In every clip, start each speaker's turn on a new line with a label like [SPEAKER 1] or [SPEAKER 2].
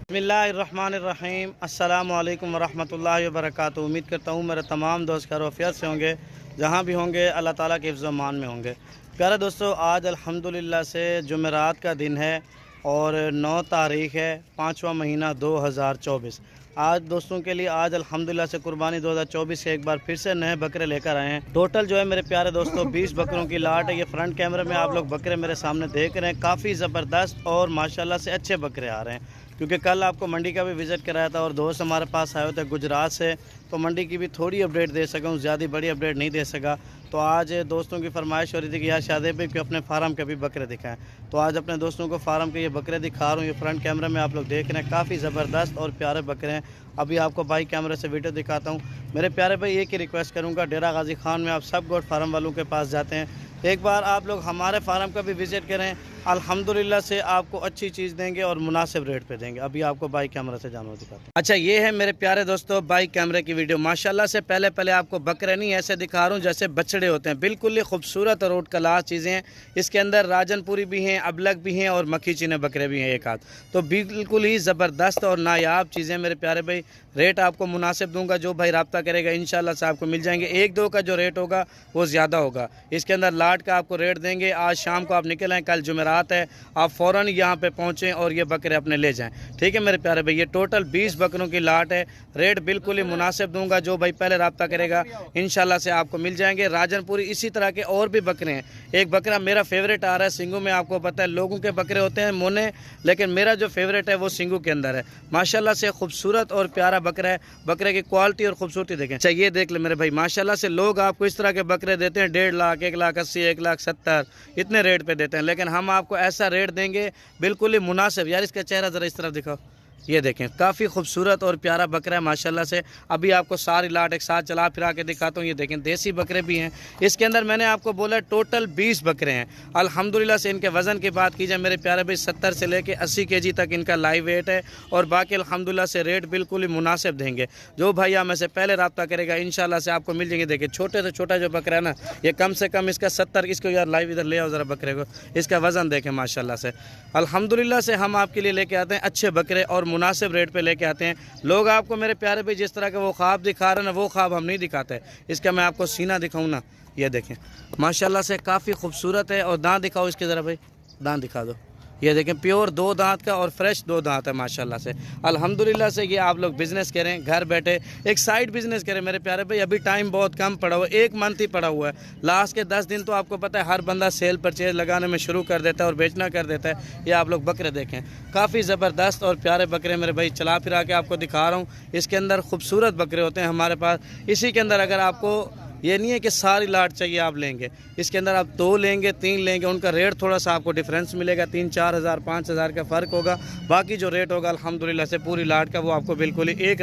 [SPEAKER 1] बिस्मिल्लाहिर्रहमानिर्रहीम अस्सलामु अलैकुम वरहमतुल्लाहि वबरकातुहू। उम्मीद करता हूँ मेरे तमाम दोस्त खैरियत से होंगे, जहाँ भी होंगे अल्लाह ताला के हिफ्ज़ मान में होंगे। प्यारे दोस्तों, आज अल्हम्दुलिल्लाह से जुमेरात का दिन है और 9 तारीख़ है, 5वां महीना 2024। आज दोस्तों के लिए आज अल्हम्दुलिल्लाह से कुर्बानी 2024 के एक बार फिर से नए बकरे लेकर आए हैं। टोटल जो है मेरे प्यारे दोस्तों 20 बकरों की लाट है। ये फ्रंट कैमरे में आप लोग बकरे मेरे सामने देख रहे हैं, काफ़ी ज़बरदस्त और माशाल्लाह से अच्छे बकरे आ रहे हैं। क्योंकि कल आपको मंडी का भी विज़िट कराया था और दोस्त हमारे पास आए थे गुजरात से, तो मंडी की भी थोड़ी अपडेट दे सका हूँ, ज़्यादा बड़ी अपडेट नहीं दे सका। तो आज दोस्तों की फरमाइश हो रही थी कि यार शादी पे कि अपने फार्म के भी बकरे दिखाएं, तो आज अपने दोस्तों को फार्म के ये बकरे दिखा रहा हूँ। ये फ्रंट कैमरे में आप लोग देख रहे हैं, काफ़ी ज़बरदस्त और प्यारे बकरे हैं। अभी आपको बाई कैमरे से वीडियो दिखाता हूँ। मेरे प्यारे भाई एक ही रिक्वेस्ट करूँगा, डेरा गाजी खान में आप सब गोट फार्म वालों के पास जाते हैं, एक बार आप लोग हमारे फार्म का भी विज़िट करें। अल्हम्दुलिल्लाह से आपको अच्छी चीज़ देंगे और मुनासिब रेट पे देंगे। अभी आपको बाई कैमरा से जानवर दिखाते हैं। अच्छा, ये है मेरे प्यारे दोस्तों बाई कैमरे की वीडियो। माशाल्लाह से पहले आपको बकरे नहीं ऐसे दिखा रहा हूँ जैसे बछड़े होते हैं, बिल्कुल ही खूबसूरत और रोड क्लास चीज़ें हैं। इसके अंदर राजनपुरी भी हैं, अबलग भी हैं और मक्खी चीने बकरे भी हैं एक आध। तो बिल्कुल ही ज़बरदस्त और नायाब चीज़ें मेरे प्यारे भाई। रेट आपको मुनासिब दूंगा, जो भाई रब्ता करेगा इंशाल्लाह से आपको मिल जाएंगे। 1-2 का जो रेट होगा वो ज़्यादा होगा। इसके अंदर लाट का आपको रेट देंगे। आज शाम को आप निकल आएँ, कल जुमेरात है, आप फ़ौरन यहाँ पे पहुँचें और ये बकरे अपने ले जाएं। ठीक है मेरे प्यारे भाई, ये टोटल 20 बकरों की लाट है। रेट बिल्कुल ही मुनासिब दूंगा, जो भाई पहले रब्ता करेगा इंशाल्लाह से आपको मिल जाएंगे। राजनपुरी इसी तरह के और भी बकरे हैं। एक बकरा मेरा फेवरेट आ रहा है सिंगू में, आपको पता है लोगों के बकरे होते हैं मोने, लेकिन मेरा जो फेवरेट है वो सिंगू के अंदर है। माशाल्लाह से खूबसूरत और प्यारा बकरा है। बकरे की क्वालिटी और खूबसूरती देखें। अच्छा, ये देख ले मेरे भाई, माशाल्लाह से लोग आपको इस तरह के बकरे देते हैं 1.5 लाख, 1,80,000, 1,70,000 इतने रेट पे देते हैं, लेकिन हम आपको ऐसा रेट देंगे बिल्कुल ही मुनासिब। यार इसका चेहरा ज़रा इस तरफ दिखाओ, ये देखें काफ़ी खूबसूरत और प्यारा बकरा है माशाल्लाह से। अभी आपको सारी लाट एक साथ चला फिरा के दिखाता हूँ। ये देखें देसी बकरे भी हैं इसके अंदर। मैंने आपको बोला टोटल 20 बकरे हैं। अल्हम्दुलिल्लाह से इनके वज़न की बात की जाए मेरे प्यारे भाई, 70 से लेके 80 kg तक इनका लाइव वेट है। और बाकी अल्हम्दुलिल्लाह से रेट बिल्कुल ही मुनासिब देंगे। जो भाई हमें से पहले रब्ता करेगा इंशाल्लाह से आपको मिल जाएंगे। देखिए छोटे से छोटा जो बकरा है ना, ये कम से कम इसका 70, इसको यार लाइव इधर ले आओ ज़रा बकरे को, इसका वज़न देखें माशाल्लाह से। अल्हम्दुलिल्लाह से हम आपके लिए लेके आते हैं अच्छे बकरे और मुनासिब रेट पे लेके आते हैं। लोग आपको मेरे प्यारे भाई जिस तरह का वो ख्वाब दिखा रहे हैं ना, वो ख्वाब हम नहीं दिखाते। इसका मैं आपको सीना दिखाऊं ना, ये देखें माशाल्लाह से काफ़ी खूबसूरत है। और दांत दिखाओ इसके ज़रा भाई, दांत दिखा दो। ये देखें प्योर 2 दांत का और फ्रेश 2 दांत है माशाल्लाह से। अल्हम्दुलिल्लाह से ये आप लोग बिज़नेस करें, घर बैठे एक साइड बिज़नेस करें मेरे प्यारे भाई। अभी टाइम बहुत कम पड़ा हुआ है, 1 मंथ ही पड़ा हुआ है। लास्ट के 10 दिन तो आपको पता है हर बंदा सेल परचेज लगाने में शुरू कर देता है और बेचना कर देता है। ये आप लोग बकरे देखें, काफ़ी ज़बरदस्त और प्यारे बकरे मेरे भाई। चला फिरा के आपको दिखा रहा हूँ। इसके अंदर खूबसूरत बकरे होते हैं हमारे पास। इसी के अंदर अगर आपको ये नहीं है कि सारी लाट चाहिए आप लेंगे, इसके अंदर आप 2 लेंगे 3 लेंगे, उनका रेट थोड़ा सा आपको डिफरेंस मिलेगा, 3-4 हज़ार 5 हज़ार का फ़र्क होगा। बाकी जो रेट होगा अल्हम्दुलिल्लाह से पूरी लाट का वो आपको बिल्कुल ही एक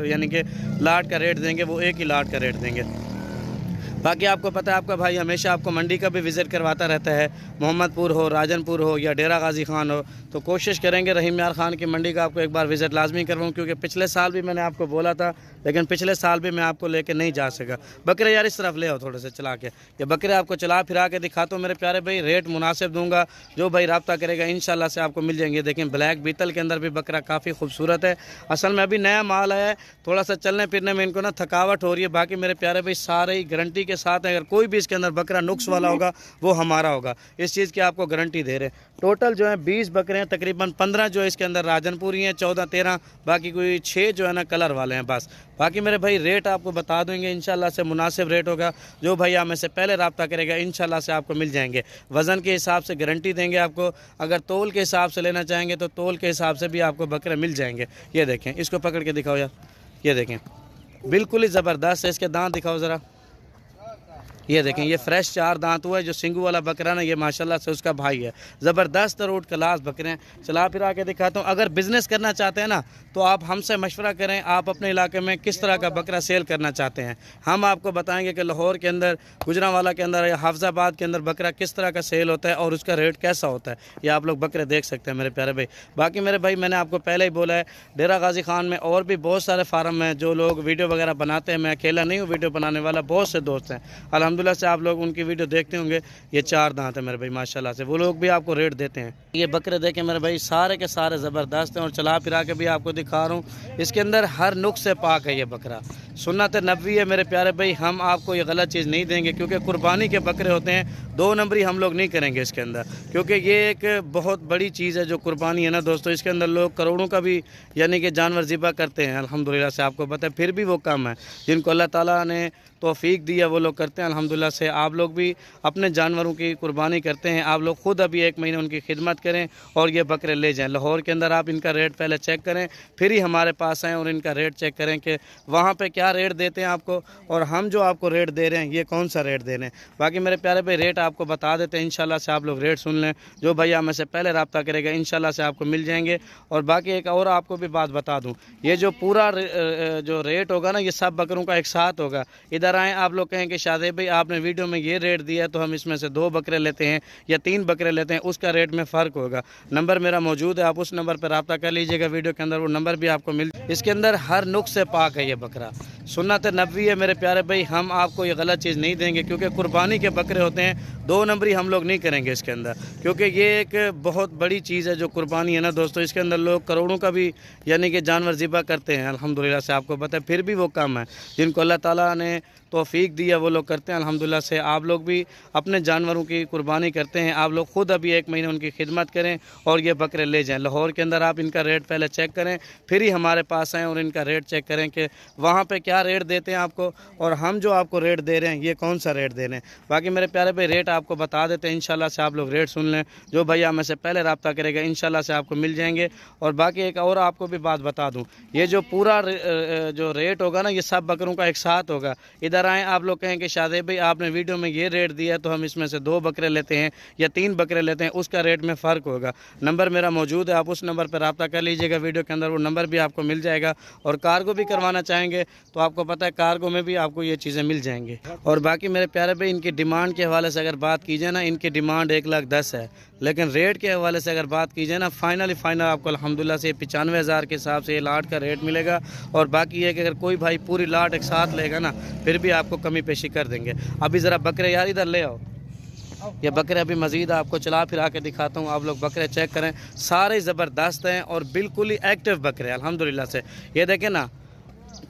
[SPEAKER 1] यानी कि लाट का रेट देंगे, वो एक ही लाट का रेट देंगे। बाकी आपको पता है आपका भाई हमेशा आपको मंडी का भी विज़िट करवाता रहता है, मोहम्मदपुर हो, राजनपुर हो या डेरा गाजी खान हो। तो कोशिश करेंगे रहीम यार खान की मंडी का आपको एक बार विज़िट लाजमी करवाऊँ, क्योंकि पिछले साल भी मैंने आपको बोला था, लेकिन पिछले साल भी मैं आपको लेके नहीं जा सका। बकरे यार इस तरफ ले आओ थोड़े से चला के, ये बकरे आपको चला फिरा के दिखाता हूँ मेरे प्यारे भाई। रेट मुनासिब दूंगा, जो भाई रब्ता करेगा इंशाल्लाह से आपको मिल जाएंगे। देखें ब्लैक बीतल के अंदर भी बकरा काफ़ी खूबसूरत है। असल में अभी नया माल आया है, थोड़ा सा चलने फिरने में इनको ना थकावट हो रही है। बाकी मेरे प्यारे भाई सारे ही गारंटी के साथ है, अगर कोई भी इसके अंदर बकरा नुक्स वाला होगा वो हमारा होगा, इस चीज़ की आपको गारंटी दे रहे हैं। टोटल जो है 20 बकरे हैं, तकरीबन 15 जो है इसके अंदर राजनपुरी हैं, 14-13 बाकी कोई 6 जो है ना कलर वाले हैं बस। बाकी मेरे भाई रेट आपको बता देंगे इंशाल्लाह से, मुनासिब रेट होगा। जो भाई हमें से पहले रब्ता करेगा इंशाल्लाह से आपको मिल जाएंगे। वज़न के हिसाब से गारंटी देंगे आपको। अगर तोल के हिसाब से लेना चाहेंगे तो तोल के हिसाब से भी आपको बकरे मिल जाएंगे। ये देखें, इसको पकड़ के दिखाओ यार, ये देखें बिल्कुल ही ज़बरदस्त है। इसके दांत दिखाओ ज़रा, ये देखें, ये फ्रेश 4 दांत हुआ है। जो सिंगू वाला बकरा ना, ये माशाल्लाह से उसका भाई है। ज़बरदस्त रोड क्लास बकरे हैं। चला फिरा के दिखाता हूँ। अगर बिज़नेस करना चाहते हैं ना, तो आप हमसे मशवरा करें। आप अपने इलाके में किस तरह का बकरा सेल करना चाहते हैं, हम आपको बताएंगे कि लाहौर के अंदर, गुजरांवाला के अंदर या हाफजाबाद के अंदर बकरा किस तरह का सेल होता है और उसका रेट कैसा होता है। ये आप लोग बकरे देख सकते हैं मेरे प्यारे भाई। बाकी मेरे भाई, मैंने आपको पहले ही बोला है, डेरा गाजी खान में और भी बहुत सारे फार्म हैं जो लोग वीडियो वगैरह बनाते हैं। मैं अकेला नहीं हूँ वीडियो बनाने वाला, बहुत से दोस्त हैं अल्हम्दुलिल्लाह से। आप लोग उनकी वीडियो देखते होंगे। ये 4 दांत है मेरे भाई माशाल्लाह से, वो लोग भी आपको रेट देते हैं। ये बकरे देखें मेरे भाई, सारे के सारे ज़बरदस्त हैं और चला फिरा के भी आपको दिखा रहा हूँ। इसके अंदर हर नुक्स से पाक है ये बकरा। सुन्नत नबवी है मेरे प्यारे भाई। हम आपको ये गलत चीज़ नहीं देंगे, क्योंकि कुर्बानी के बकरे होते हैं। 2 नंबरी हम लोग नहीं करेंगे इसके अंदर, क्योंकि ये एक बहुत बड़ी चीज़ है जो कुर्बानी है ना दोस्तों। इसके अंदर लोग करोड़ों का भी यानी कि जानवर ज़िबा करते हैं अल्हम्दुलिल्लाह से। आपको पता है, फिर भी वो कम है। जिनको अल्लाह ताला ने तौफीक दी है वो लोग करते हैं अल्हम्दुलिल्लाह से। आप लोग भी अपने जानवरों की कुर्बानी करते हैं। आप लोग खुद अभी 1 महीने उनकी खिदमत करें और ये बकरे ले जाएं। लाहौर के अंदर आप इनका रेट पहले चेक करें, फिर ही हमारे पास आएँ और इनका रेट चेक करें कि वहाँ पे क्या रेट देते हैं आपको, और हम जो आपको रेट दे रहे हैं ये कौन सा रेट दे रहे हैं। बाकी मेरे प्यारे भाई, रेट आपको बता देते हैं इंशाल्लाह से। आप लोग रेट सुन लें। जो भैया हमें से पहले रब्ता करेगा इंशाल्लाह से आपको मिल जाएंगे। और बाकी एक और आपको भी बात बता दूँ, ये जो पूरा जो रेट होगा ना, ये सब बकरों का एक साथ होगा। इधर आएँ, आप लोग कहें कि शादी भाई आपने वीडियो में ये रेट दिया है, तो हम इसमें से 2 बकरे लेते हैं या 3 बकरे लेते हैं, उसका रेट में फ़र्क होगा। नंबर मेरा मौजूद है, आप उस नंबर पर रब्ता कर लीजिएगा। वीडियो के अंदर वो नंबर भी आपको मिल। इसके अंदर हर नुक्स से पाक है ये बकरा। सुन्नत नबवी है मेरे प्यारे भाई। हम आपको ये गलत चीज़ नहीं देंगे, क्योंकि कुर्बानी के बकरे होते हैं। 2 नंबरी हम लोग नहीं करेंगे इसके अंदर, क्योंकि ये एक बहुत बड़ी चीज़ है जो कुर्बानी है ना दोस्तों। इसके अंदर लोग करोड़ों का भी यानी कि जानवर ज़िबा करते हैं अल्हम्दुलिल्लाह से। आपको पता है, फिर भी वो कम है। जिनको अल्लाह ताला ने तौफीक दी है वो लोग करते हैं अल्हम्दुलिल्लाह से। आप लोग भी अपने जानवरों की कुर्बानी करते हैं। आप लोग खुद अभी 1 महीने उनकी खिदमत करें और ये बकरे ले जाएं। लाहौर के अंदर आप इनका रेट पहले चेक करें, फिर ही हमारे पास आएँ और इनका रेट चेक करें कि वहाँ पे क्या रेट देते हैं आपको, और हम जो आपको रेट दे रहे हैं ये कौन सा रेट दे रहे हैं। बाकी मेरे प्यारे भाई, रेट आपको बता देते हैं इंशाल्लाह से। आप लोग रेट सुन लें। जो भैया हमें से पहले रब्ता करेगा इंशाल्लाह से आपको मिल जाएंगे। और बाकी एक और आपको भी बात बता दूँ, ये जो पूरा जो रेट होगा ना, ये सब बकरों का एक साथ होगा। इधर आएँ, आप लोग कहें कि शादी भाई आपने वीडियो में ये रेट दिया है, तो हम इसमें से 2 बकरे लेते हैं या 3 बकरे लेते हैं, उसका रेट में फ़र्क होगा। नंबर मेरा मौजूद है, आप उस नंबर पर रब्ता कर लीजिएगा। वीडियो के अंदर वो नंबर भी आपको मिल जाएगा। और कार्गो भी करवाना चाहेंगे तो आपको पता है कार्गो में भी आपको ये चीज़ें मिल जाएंगी। और बाकी मेरे प्यारे भाई, इनकी डिमांड के हवाले से अगर बात की जाए ना, इनकी डिमांड 1,10,000 है, लेकिन रेट के हवाले से अगर बात की जाए ना, फाइनल आपको अल्हम्दुलिल्लाह से 95,000 के हिसाब से ये लाट का रेट मिलेगा। और बाकी ये कि अगर कोई भाई पूरी लाट एक साथ लेगा ना, फिर भी आपको कमी पेशी कर देंगे। अभी ज़रा बकरे यार इधर ले आओ, ये बकरे अभी मज़ीद आपको चला फिरा के दिखाता हूँ। आप लोग बकरे चेक करें, सारे ज़बरदस्त हैं और बिल्कुल ही एक्टिव बकरे अल्हम्दुलिल्लाह से। ये देखें ना,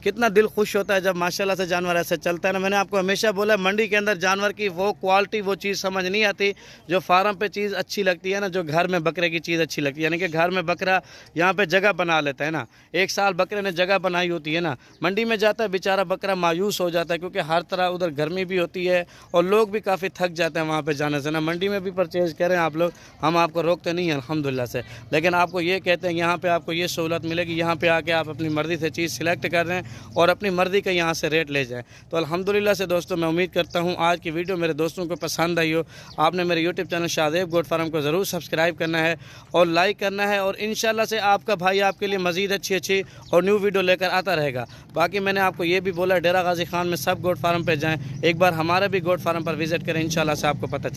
[SPEAKER 1] कितना दिल खुश होता है जब माशाल्लाह से जानवर ऐसे चलता है ना। मैंने आपको हमेशा बोला, मंडी के अंदर जानवर की वो क्वालिटी, वो चीज़ समझ नहीं आती जो फार्म पे चीज़ अच्छी लगती है ना, जो घर में बकरे की चीज़ अच्छी लगती है। यानी कि घर में बकरा यहाँ पे जगह बना लेता है ना, 1 साल बकरे ने जगह बनाई होती है ना, मंडी में जाता है बेचारा बकरा मायूस हो जाता है, क्योंकि हर तरह उधर गर्मी भी होती है और लोग भी काफ़ी थक जाते हैं वहाँ पर जाने से ना। मंडी में भी परचेज़ करें आप लोग, हम आपको रोकते नहीं हैं अल्हम्दुलिल्लाह से, लेकिन आपको ये कहते हैं यहाँ पर आपको ये सहूलत मिलेगी, यहाँ पर आके आप अपनी मर्ज़ी से चीज़ सिलेक्ट कर रहे हैं और अपनी मर्ज़ी का यहाँ से रेट ले जाएं। तो अल्हम्दुलिल्लाह से दोस्तों, मैं उम्मीद करता हूँ आज की वीडियो मेरे दोस्तों को पसंद आई हो। आपने मेरे YouTube channel Shadab goat farm को ज़रूर सब्सक्राइब करना है और लाइक करना है, और इंशाल्लाह से आपका भाई आपके लिए मज़ीद अच्छी और न्यू वीडियो लेकर आता रहेगा। बाकी मैंने आपको ये भी बोला, डेरा गाजी खान में सब गोट फार्म पर जाएँ, एक बार हमारे भी गोट फार्म पर विज़िट करें, इंशाल्लाह से आपको पता चले।